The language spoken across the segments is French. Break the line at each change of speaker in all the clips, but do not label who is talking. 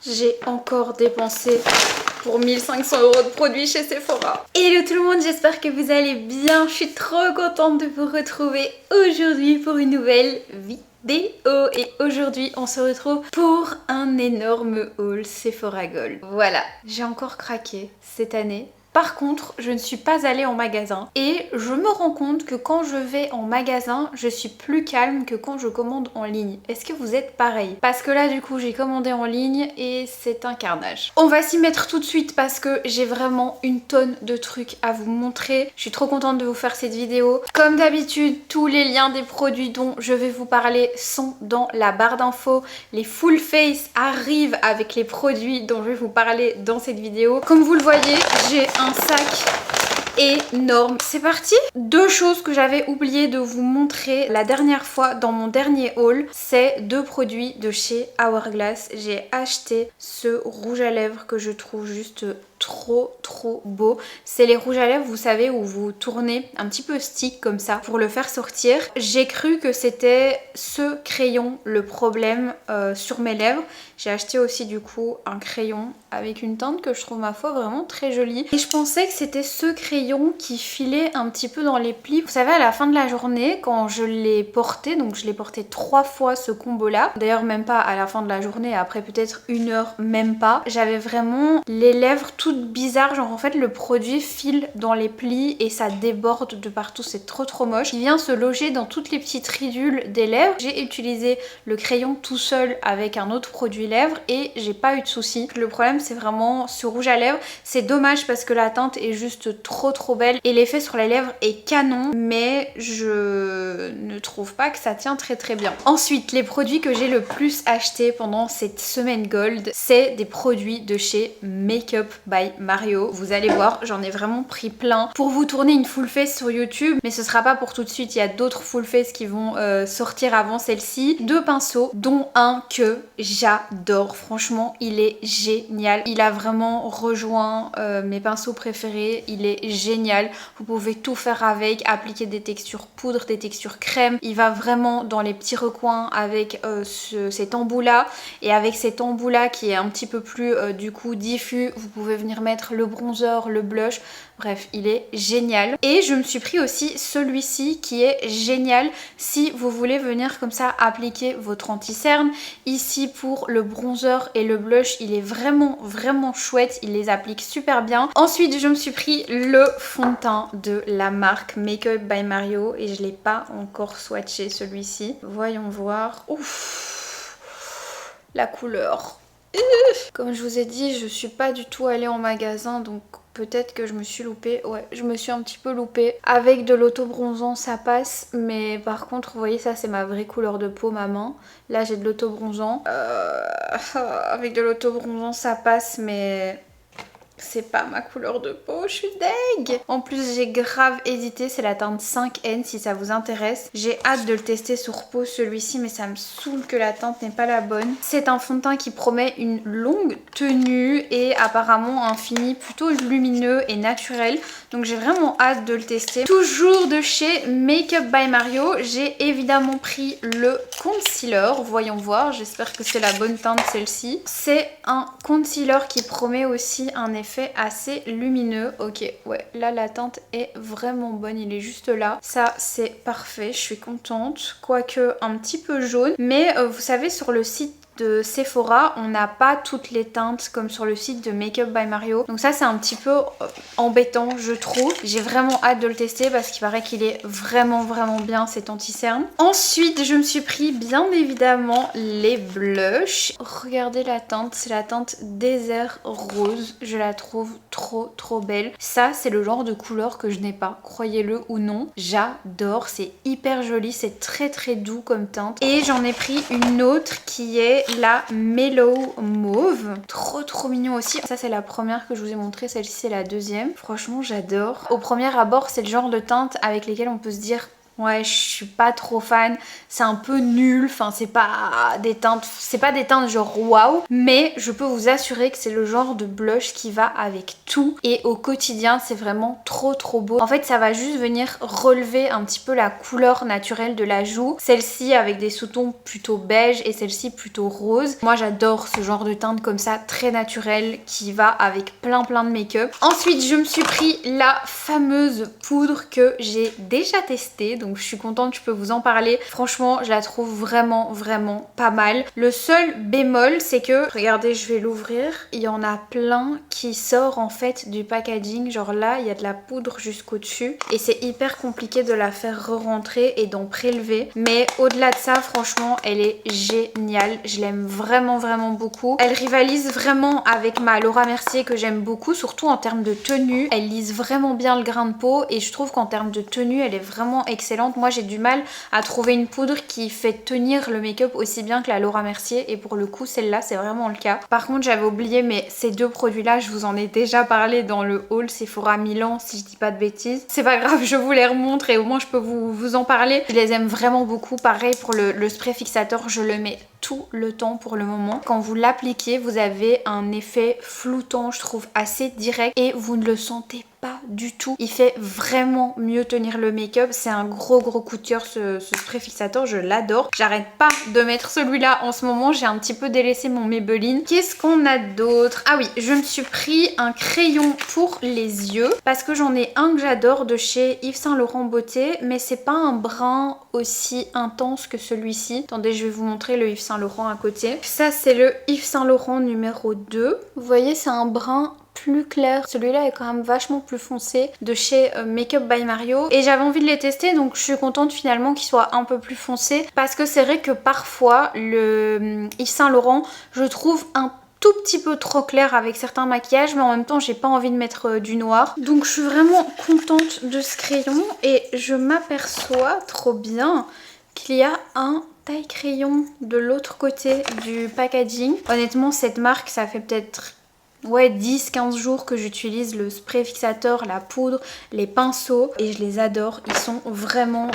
j'ai encore dépensé pour 1500 € de produits chez Sephora. Hello tout le monde, j'espère que vous allez bien. Je suis trop contente de vous retrouver aujourd'hui pour une nouvelle vidéo. Et aujourd'hui, on se retrouve pour un énorme haul Sephora Gold. Voilà, j'ai encore craqué cette année. Par contre, je ne suis pas allée en magasin et je me rends compte que quand je vais en magasin, je suis plus calme que quand je commande en ligne. Est-ce que vous êtes pareil? Parce que là, du coup, j'ai commandé en ligne et c'est un carnage. On va s'y mettre tout de suite parce que j'ai vraiment une tonne de trucs à vous montrer. Je suis trop contente de vous faire cette vidéo. Comme d'habitude, tous les liens des produits dont je vais vous parler sont dans la barre d'infos. Les full face arrivent avec les produits dont je vais vous parler dans cette vidéo. Comme vous le voyez, j'ai un sac énorme. C'est parti! Deux choses que j'avais oublié de vous montrer la dernière fois dans mon dernier haul, c'est deux produits de chez Hourglass. J'ai acheté ce rouge à lèvres que je trouve juste trop beau. C'est les rouges à lèvres, vous savez, où vous tournez un petit peu stick comme ça pour le faire sortir. J'ai cru que c'était ce crayon le problème sur mes lèvres. J'ai acheté aussi du coup un crayon avec une teinte que je trouve ma foi vraiment très jolie. Et je pensais que c'était ce crayon qui filait un petit peu dans les plis. Vous savez, à la fin de la journée, quand je l'ai porté, donc je l'ai porté 3 fois ce combo là. D'ailleurs même pas à la fin de la journée, après peut-être 1 heure, même pas. J'avais vraiment les lèvres toutes bizarres, genre en fait le produit file dans les plis et ça déborde de partout, c'est trop moche. Il vient se loger dans toutes les petites ridules des lèvres. J'ai utilisé le crayon tout seul avec un autre produit lèvres et j'ai pas eu de soucis. Le problème c'est vraiment ce rouge à lèvres. C'est dommage parce que la teinte est juste trop belle et l'effet sur les lèvres est canon, mais je ne trouve pas que ça tient très bien. Ensuite, les produits que j'ai le plus acheté pendant cette semaine gold, c'est des produits de chez Makeup by Mario. Vous allez voir, j'en ai vraiment pris plein pour vous tourner une full face sur YouTube, mais ce sera pas pour tout de suite. Il y a d'autres full face qui vont sortir avant celle-ci. Deux pinceaux, dont un que j'adore. Franchement, il est génial. Il a vraiment rejoint mes pinceaux préférés. Il est génial. Vous pouvez tout faire avec, appliquer des textures poudre, des textures crème. Il va vraiment dans les petits recoins avec cet embout là, et avec cet embout là qui est un petit peu plus du coup diffus, vous pouvez venir mettre le bronzer, le blush. Bref, il est génial. Et je me suis pris aussi celui-ci qui est génial si vous voulez venir comme ça appliquer votre anti-cerne. Ici pour le bronzer et le blush, il est vraiment chouette. Il les applique super bien. Ensuite, je me suis pris le fond de teint de la marque Makeup by Mario et je l'ai pas encore swatché celui-ci. Voyons voir. Ouf, la couleur. Comme je vous ai dit, je suis pas du tout allée en magasin, donc peut-être que je me suis loupée. Ouais, je me suis un petit peu loupée. Avec de l'auto-bronzant, ça passe. Mais par contre, vous voyez, ça c'est ma vraie couleur de peau, ma main. Là, j'ai de l'auto-bronzant. Avec de l'auto-bronzant, ça passe, mais c'est pas ma couleur de peau, je suis deg. En plus, j'ai grave hésité, c'est la teinte 5N si ça vous intéresse. J'ai hâte de le tester sur peau celui-ci, mais ça me saoule que la teinte n'est pas la bonne. C'est un fond de teint qui promet une longue tenue et apparemment un fini plutôt lumineux et naturel. Donc j'ai vraiment hâte de le tester. Toujours de chez Makeup by Mario, j'ai évidemment pris le concealer. Voyons voir, j'espère que c'est la bonne teinte celle-ci. C'est un concealer qui promet aussi un effet assez lumineux. Ok, ouais, là la teinte est vraiment bonne, il est juste là. Ça c'est parfait, je suis contente. Quoique un petit peu jaune, mais vous savez, sur le site de Sephora, on n'a pas toutes les teintes comme sur le site de Makeup by Mario. Donc ça c'est un petit peu embêtant, je trouve. J'ai vraiment hâte de le tester parce qu'il paraît qu'il est vraiment bien cet anti-cerne. Ensuite, je me suis pris bien évidemment les blushs. Regardez la teinte, c'est la teinte Désert Rose. Je la trouve trop belle. Ça c'est le genre de couleur que je n'ai pas, croyez-le ou non. J'adore, c'est hyper joli, c'est très doux comme teinte. Et j'en ai pris une autre qui est la Mellow Mauve. Trop mignon aussi. Ça c'est la première que je vous ai montrée, celle-ci c'est la deuxième. Franchement j'adore. Au premier abord c'est le genre de teinte avec lesquelles on peut se dire Ouais, je suis pas trop fan, c'est un peu nul, enfin c'est pas des teintes genre waouh, mais je peux vous assurer que c'est le genre de blush qui va avec tout et au quotidien c'est vraiment trop beau. En fait ça va juste venir relever un petit peu la couleur naturelle de la joue, celle-ci avec des sous-tons plutôt beige et celle-ci plutôt rose. Moi j'adore ce genre de teinte comme ça, très naturelle, qui va avec plein de make-up. Ensuite je me suis pris la fameuse poudre que j'ai déjà testée, donc je suis contente, je peux vous en parler. Franchement, je la trouve vraiment pas mal. Le seul bémol, c'est que, regardez, je vais l'ouvrir, il y en a plein qui sort en fait du packaging. Genre là, il y a de la poudre jusqu'au dessus et c'est hyper compliqué de la faire re-rentrer et d'en prélever. Mais au-delà de ça, franchement, elle est géniale. Je l'aime vraiment beaucoup. Elle rivalise vraiment avec ma Laura Mercier que j'aime beaucoup, surtout en termes de tenue. Elle lisse vraiment bien le grain de peau et je trouve qu'en termes de tenue, elle est vraiment excellente. Moi j'ai du mal à trouver une poudre qui fait tenir le make-up aussi bien que la Laura Mercier et pour le coup celle-là c'est vraiment le cas. Par contre j'avais oublié, mais ces deux produits là je vous en ai déjà parlé dans le haul Sephora Milan si je dis pas de bêtises. C'est pas grave, je vous les remontre et au moins je peux vous en parler. Je les aime vraiment beaucoup. Pareil pour le spray fixateur, je le mets tout le temps pour le moment. Quand vous l'appliquez, vous avez un effet floutant, je trouve assez direct et vous ne le sentez pas du tout. Il fait vraiment mieux tenir le make-up. C'est un gros coup de cœur ce spray fixateur, je l'adore. J'arrête pas de mettre celui-là en ce moment. J'ai un petit peu délaissé mon Maybelline. Qu'est-ce qu'on a d'autre? Ah oui, je me suis pris un crayon pour les yeux parce que j'en ai un que j'adore de chez Yves Saint Laurent Beauté, mais c'est pas un brun aussi intense que celui-ci. Attendez, je vais vous montrer le Yves Saint Laurent à côté. Ça c'est le Yves Saint Laurent numéro 2. Vous voyez, c'est un brun plus clair. Celui-là est quand même vachement plus foncé, de chez Makeup by Mario. Et j'avais envie de les tester, donc je suis contente finalement qu'il soit un peu plus foncé. Parce que c'est vrai que parfois, le Yves Saint Laurent, je trouve un tout petit peu trop clair avec certains maquillages, mais en même temps j'ai pas envie de mettre du noir. Donc je suis vraiment contente de ce crayon et je m'aperçois trop bien qu'il y a un taille crayon de l'autre côté du packaging. Honnêtement cette marque ça fait peut-être 10-15 jours que j'utilise le spray fixateur, la poudre, les pinceaux et je les adore. Ils sont vraiment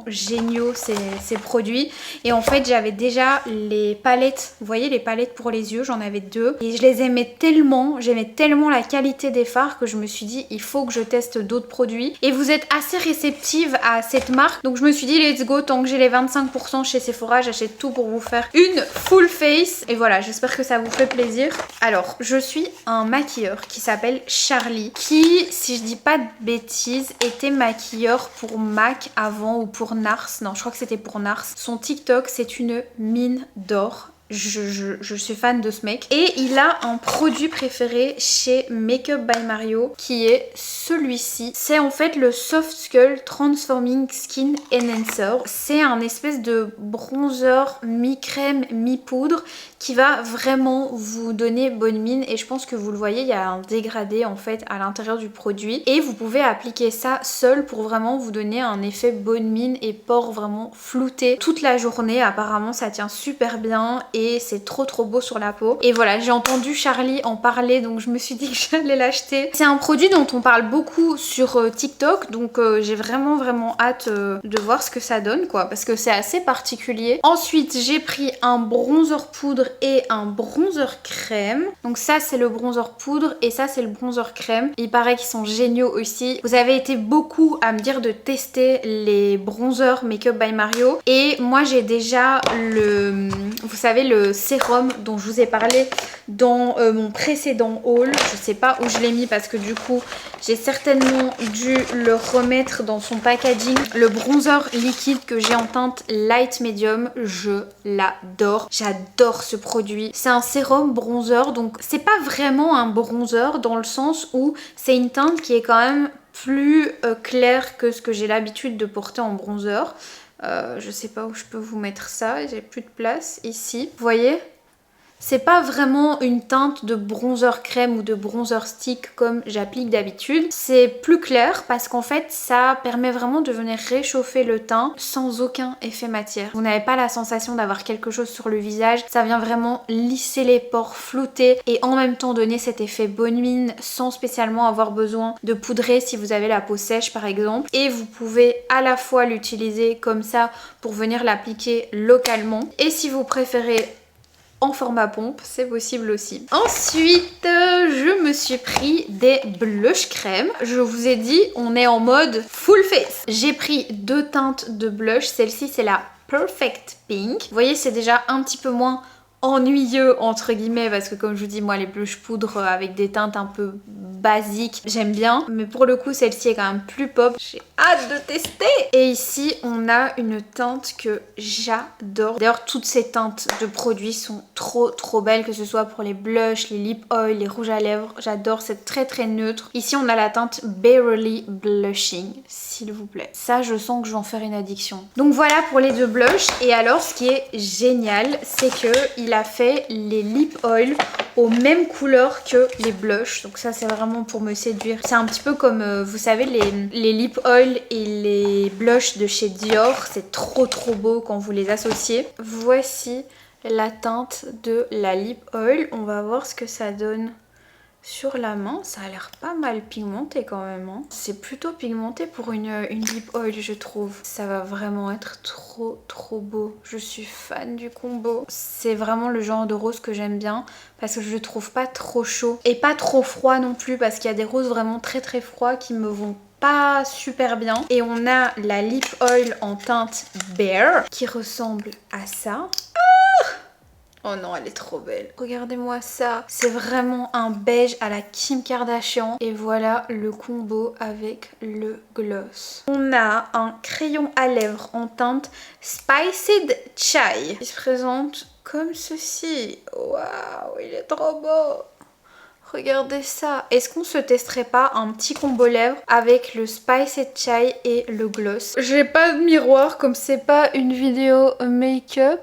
géniaux ces produits. Et en fait j'avais déjà les palettes, vous voyez les palettes pour les yeux, j'en avais deux et je les aimais tellement, j'aimais tellement la qualité des fards que je me suis dit il faut que je teste d'autres produits. Et vous êtes assez réceptive à cette marque, donc je me suis dit let's go, tant que j'ai les 25% chez Sephora, j'achète tout pour vous faire une full face. Et voilà, j'espère que ça vous fait plaisir. Alors je suis un maquilleur qui s'appelle Charlie, qui, si je dis pas de bêtises, était maquilleur pour MAC avant ou pour NARS. Non, je crois que c'était pour NARS. Son TikTok, c'est une mine d'or. Je suis fan de ce mec. Et il a un produit préféré chez Makeup by Mario qui est celui-ci. C'est en fait le Soft Skull Transforming Skin Enhancer. C'est un espèce de bronzer mi-crème, mi-poudre qui va vraiment vous donner bonne mine. Et je pense que vous le voyez, il y a un dégradé en fait à l'intérieur du produit. Et vous pouvez appliquer ça seul pour vraiment vous donner un effet bonne mine et pores vraiment floutés toute la journée. Apparemment ça tient super bien et c'est trop beau sur la peau. Et voilà, j'ai entendu Charlie en parler, donc je me suis dit que j'allais l'acheter. C'est un produit dont on parle beaucoup sur TikTok, donc j'ai vraiment hâte de voir ce que ça donne quoi, parce que c'est assez particulier. Ensuite j'ai pris un bronzer poudre et un bronzer crème. Donc ça c'est le bronzer poudre et ça c'est le bronzer crème. Il paraît qu'ils sont géniaux aussi. Vous avez été beaucoup à me dire de tester les bronzers Makeup by Mario et moi j'ai déjà le, vous savez, le sérum dont je vous ai parlé dans mon précédent haul. Je sais pas où je l'ai mis parce que du coup j'ai certainement dû le remettre dans son packaging. Le bronzer liquide que j'ai en teinte light medium, je l'adore. J'adore ce produit. C'est un sérum bronzer, donc c'est pas vraiment un bronzer dans le sens où c'est une teinte qui est quand même plus claire que ce que j'ai l'habitude de porter en bronzer. Je sais pas où je peux vous mettre ça, j'ai plus de place ici. Vous voyez ? C'est pas vraiment une teinte de bronzer crème ou de bronzer stick comme j'applique d'habitude. C'est plus clair parce qu'en fait ça permet vraiment de venir réchauffer le teint sans aucun effet matière. Vous n'avez pas la sensation d'avoir quelque chose sur le visage. Ça vient vraiment lisser les pores, flouter et en même temps donner cet effet bonne mine sans spécialement avoir besoin de poudrer si vous avez la peau sèche par exemple. Et vous pouvez à la fois l'utiliser comme ça pour venir l'appliquer localement. Et si vous préférez en format pompe, c'est possible aussi. Ensuite, je me suis pris des blush crème. Je vous ai dit, on est en mode full face. J'ai pris 2 teintes de blush. Celle-ci, c'est la Perfect Pink. Vous voyez, c'est déjà un petit peu moins ennuyeux entre guillemets parce que comme je vous dis, moi les blush poudre avec des teintes un peu basiques j'aime bien, mais pour le coup celle-ci est quand même plus pop, j'ai hâte de tester. Et ici on a une teinte que j'adore. D'ailleurs toutes ces teintes de produits sont trop belles, que ce soit pour les blushs, les lip oil, les rouges à lèvres, j'adore, c'est très neutre. Ici on a la teinte Barely Blushing, s'il vous plaît. Ça je sens que je vais en faire une addiction. Donc voilà pour les 2 blushs. Et alors ce qui est génial, c'est que il a fait les lip oil aux mêmes couleurs que les blushs. Donc ça c'est vraiment pour me séduire. C'est un petit peu comme vous savez les lip oil et les blushs de chez Dior. C'est trop beau quand vous les associez. Voici la teinte de la lip oil. On va voir ce que ça donne sur la main. Ça a l'air pas mal pigmenté quand même, hein. C'est plutôt pigmenté pour une lip oil je trouve. Ça va vraiment être trop beau. Je suis fan du combo. C'est vraiment le genre de rose que j'aime bien parce que je le trouve pas trop chaud et pas trop froid non plus, parce qu'il y a des roses vraiment très froids qui me vont pas super bien. Et on a la lip oil en teinte Bare qui ressemble à ça. Oh non, elle est trop belle. Regardez-moi ça. C'est vraiment un beige à la Kim Kardashian. Et voilà le combo avec le gloss. On a un crayon à lèvres en teinte Spiced Chai qui se présente comme ceci. Waouh, il est trop beau. Regardez ça. Est-ce qu'on se testerait pas un petit combo lèvres avec le Spiced Chai et le gloss? J'ai pas de miroir comme c'est pas une vidéo make-up.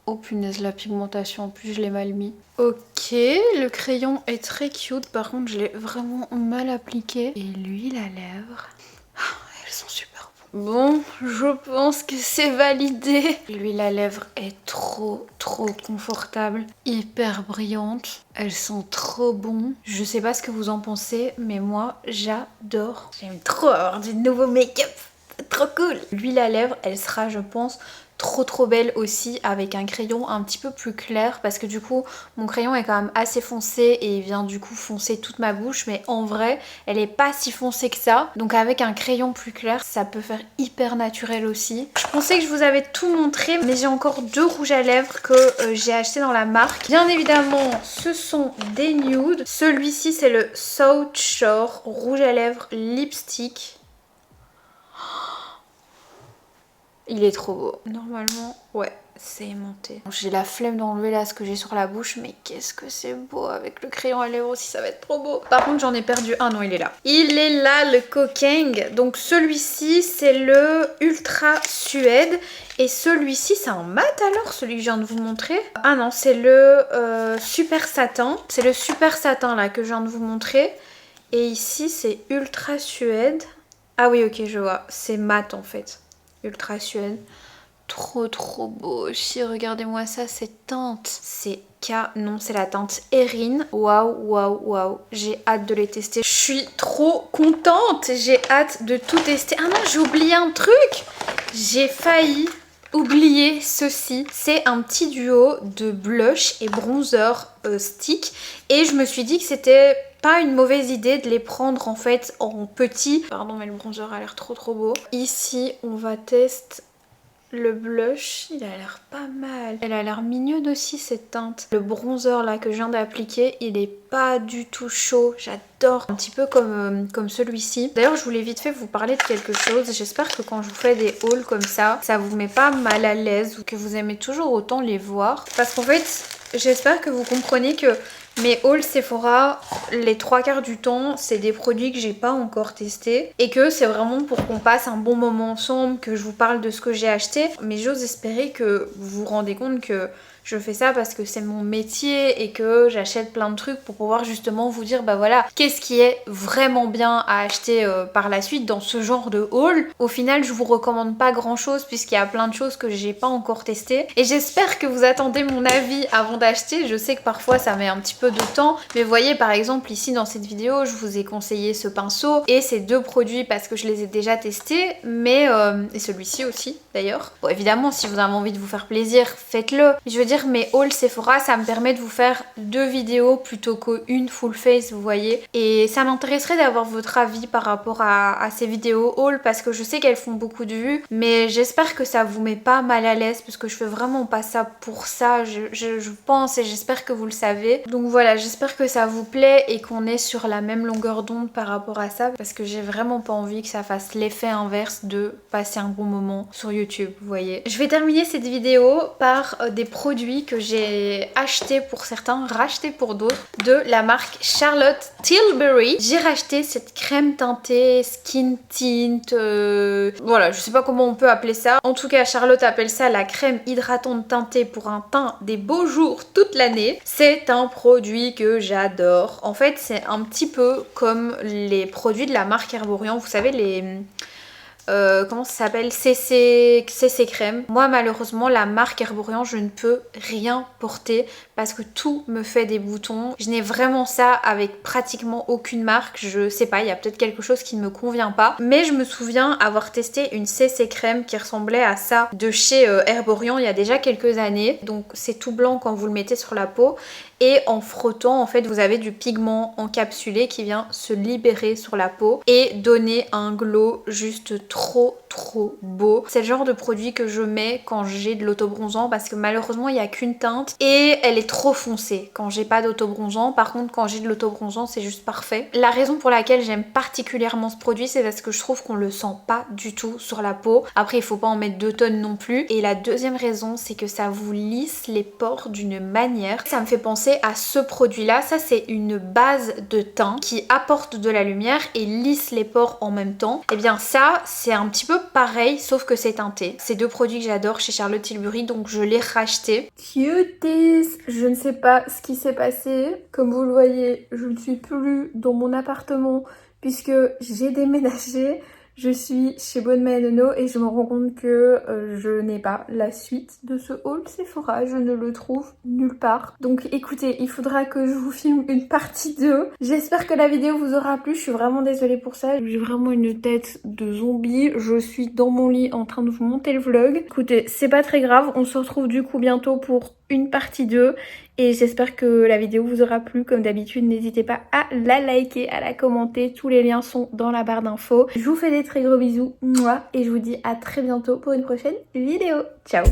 Oh punaise, la pigmentation, en plus je l'ai mal mis. Ok, le crayon est très cute, par contre je l'ai vraiment mal appliqué. Et l'huile à lèvres, elles sont super bonnes. Bon, je pense que c'est validé. L'huile à lèvres est trop confortable, hyper brillante. Elles sont trop bonnes. Je sais pas ce que vous en pensez, mais moi j'adore. J'aime trop avoir du nouveau make-up, c'est trop cool. L'huile à lèvres, elle sera je pense trop belle aussi avec un crayon un petit peu plus clair, parce que du coup mon crayon est quand même assez foncé et il vient du coup foncer toute ma bouche, mais en vrai elle est pas si foncée que ça, donc avec un crayon plus clair ça peut faire hyper naturel aussi. Je pensais que je vous avais tout montré, mais j'ai encore 2 rouges à lèvres que j'ai acheté dans la marque. Bien évidemment ce sont des nudes. Celui-ci c'est le South Shore rouge à lèvres lipstick. Il est trop beau. Normalement, ouais, c'est aimanté. J'ai la flemme d'enlever là ce que j'ai sur la bouche, mais qu'est-ce que c'est beau avec le crayon à lèvres aussi, ça va être trop beau. Par contre, j'en ai perdu un. Non, il est là. Il est là, le Kokeng. Donc celui-ci, c'est le Ultra Suède. Et celui-ci, c'est en mat alors, celui que je viens de vous montrer? Ah non, c'est le Super Satin. C'est le Super Satin là que je viens de vous montrer. Et ici, c'est Ultra Suède. Ah oui, ok, je vois. C'est mat en fait. Ultra Suède. Trop beau aussi. Regardez-moi ça, cette teinte. C'est canon, c'est la teinte Erin. Waouh. J'ai hâte de les tester. Je suis trop contente. J'ai hâte de tout tester. Ah non, j'ai oublié un truc. J'ai failli oublier ceci. C'est un petit duo de blush et bronzer stick. Et je me suis dit que c'était pas une mauvaise idée de les prendre en fait en petit. Pardon, mais le bronzer a l'air trop beau. Ici, on va tester le blush. Il a l'air pas mal. Elle a l'air mignonne aussi cette teinte. Le bronzer là que je viens d'appliquer, il est pas du tout chaud. J'adore. Un petit peu comme celui-ci. D'ailleurs, je voulais vite fait vous parler de quelque chose. J'espère que quand je vous fais des hauls comme ça vous met pas mal à l'aise ou que vous aimez toujours autant les voir. Parce qu'en fait, j'espère que vous comprenez que mes hauls Sephora, les 3/4 du temps, c'est des produits que j'ai pas encore testés et que c'est vraiment pour qu'on passe un bon moment ensemble, que je vous parle de ce que j'ai acheté. Mais j'ose espérer que vous vous rendez compte que Je fais ça parce que c'est mon métier et que j'achète plein de trucs pour pouvoir justement vous dire bah voilà, qu'est-ce qui est vraiment bien à acheter par la suite dans ce genre de haul. Au final, je vous recommande pas grand chose puisqu'il y a plein de choses que j'ai pas encore testées. Et j'espère que vous attendez mon avis avant d'acheter. Je sais que parfois ça met un petit peu de temps. Mais vous voyez par exemple ici dans cette vidéo, je vous ai conseillé ce pinceau et ces deux produits parce que je les ai déjà testés. Mais et celui-ci aussi d'ailleurs. Bon évidemment si vous avez envie de vous faire plaisir, faites-le. Je veux dire mes hauls Sephora, ça me permet de vous faire 2 vidéos plutôt qu'une full face, vous voyez. Et ça m'intéresserait d'avoir votre avis par rapport à ces vidéos haul parce que je sais qu'elles font beaucoup de vues. Mais j'espère que ça vous met pas mal à l'aise parce que je fais vraiment pas ça pour ça. Je pense et j'espère que vous le savez. Donc voilà, j'espère que ça vous plaît et qu'on est sur la même longueur d'onde par rapport à ça parce que j'ai vraiment pas envie que ça fasse l'effet inverse de passer un bon moment sur YouTube, vous voyez. Je vais terminer cette vidéo par des produits que j'ai achetés pour certains, rachetés pour d'autres, de la marque Charlotte Tilbury. J'ai racheté cette crème teintée skin tint, voilà, je sais pas comment on peut appeler ça. En tout cas, Charlotte appelle ça la crème hydratante teintée pour un teint des beaux jours toute l'année. C'est un produit que j'adore. En fait, c'est un petit peu comme les produits de la marque Herborian, vous savez les... comment ça s'appelle, CC crème. Moi malheureusement la marque Herborian je ne peux rien porter parce que tout me fait des boutons. Je n'ai vraiment ça avec pratiquement aucune marque. Je sais pas, il y a peut-être quelque chose qui ne me convient pas. Mais je me souviens avoir testé une CC crème qui ressemblait à ça de chez Herborian il y a déjà quelques années. Donc c'est tout blanc quand vous le mettez sur la peau. Et en frottant, en fait, vous avez du pigment encapsulé qui vient se libérer sur la peau et donner un glow juste trop beau. C'est le genre de produit que je mets quand j'ai de l'autobronzant parce que malheureusement il n'y a qu'une teinte et elle est trop foncée quand j'ai pas d'autobronzant. Par contre quand j'ai de l'autobronzant c'est juste parfait. La raison pour laquelle j'aime particulièrement ce produit c'est parce que je trouve qu'on le sent pas du tout sur la peau. Après il faut pas en mettre 2 tonnes non plus. Et la deuxième raison c'est que ça vous lisse les pores d'une manière. Ça me fait penser à ce produit là. Ça c'est une base de teint qui apporte de la lumière et lisse les pores en même temps. Et bien ça c'est un petit peu pareil sauf que c'est teinté. C'est 2 produits que j'adore chez Charlotte Tilbury donc je l'ai racheté. Cuties, je ne sais pas ce qui s'est passé. Comme vous le voyez, je ne suis plus dans mon appartement puisque j'ai déménagé. Je suis chez Bonne Nono et je me rends compte que je n'ai pas la suite de ce haul Sephora. Je ne le trouve nulle part. Donc écoutez, il faudra que je vous filme une partie 2. J'espère que la vidéo vous aura plu. Je suis vraiment désolée pour ça. J'ai vraiment une tête de zombie. Je suis dans mon lit en train de vous monter le vlog. Écoutez, c'est pas très grave. On se retrouve du coup bientôt pour une partie 2. Et j'espère que la vidéo vous aura plu. Comme d'habitude, n'hésitez pas à la liker, à la commenter. Tous les liens sont dans la barre d'infos. Je vous fais des très gros bisous. Et je vous dis à très bientôt pour une prochaine vidéo. Ciao!